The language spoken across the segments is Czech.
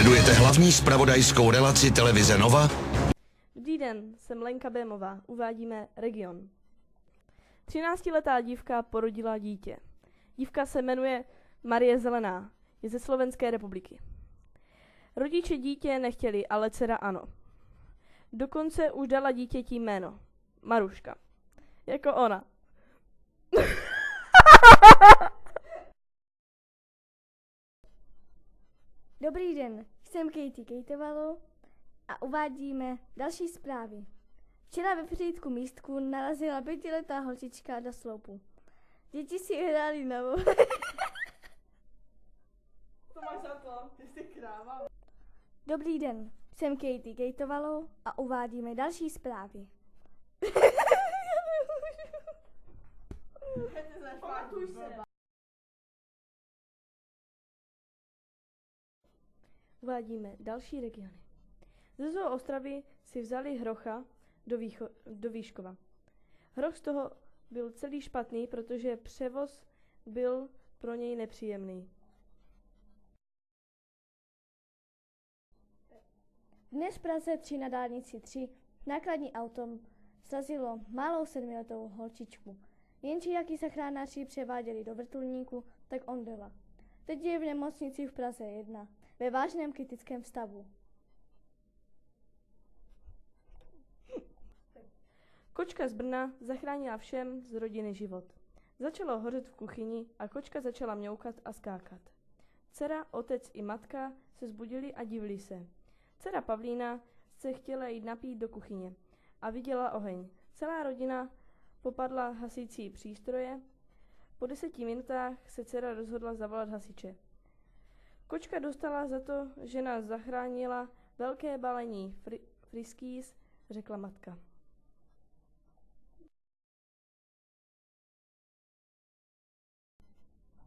Sledujete hlavní zpravodajskou relaci televize Nova? Dobrý den, jsem Lenka Bémová, uvádíme region. 13letá dívka porodila dítě. Dívka se jmenuje Marie Zelená, je ze Slovenské republiky. Rodiče dítě nechtěli, ale dcera ano. Dokonce už dala dítěti jméno. Maruška. Jako ona. Dobrý den, jsem Katie Kejtovalu a uvádíme další zprávy. Včera ve Frýdku místku narazila 5letá holčička do sloupu. Děti si hrály na vole. To máš za to, ty jsi kráva. Dobrý den, jsem Katie Kejtovalu a uvádíme další zprávy. Pamatuj se. Uvádíme další regiony. Ze zoo Ostravy si vzali hrocha do Výškova. Hroch z toho byl celý špatný, protože převoz byl pro něj nepříjemný. Dnes v Praze 3 na dálnici 3 nákladní autom srazilo malou 7letou holčičku. Jenže jak ji záchranáři převáděli do vrtulníku, tak omdlela. Teď je v nemocnici v Praze 1 ve vážném kritickém stavu. Kočka z Brna zachránila všem z rodiny život. Začalo hořet v kuchyni a kočka začala mňoukat a skákat. Dcera, otec i matka se zbudili a divili se. Dcera Pavlína se chtěla jít napít do kuchyně a viděla oheň. Celá rodina popadla hasící přístroje. Po 10 minutách se dcera rozhodla zavolat hasiče. Kočka dostala za to, že nás zachránila, velké balení friskýs, řekla matka.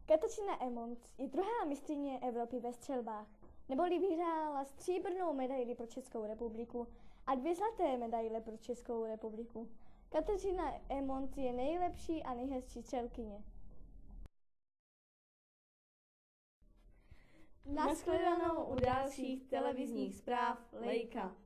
Kateřina Emont je druhá mistryně Evropy ve střelbách, neboli vyhrála stříbrnou medaili pro Českou republiku a 2 zlaté medaile pro Českou republiku. Kateřina Emont je nejlepší a nejhezčí střelkyně. Nashledanou u dalších televizních zpráv Lejka.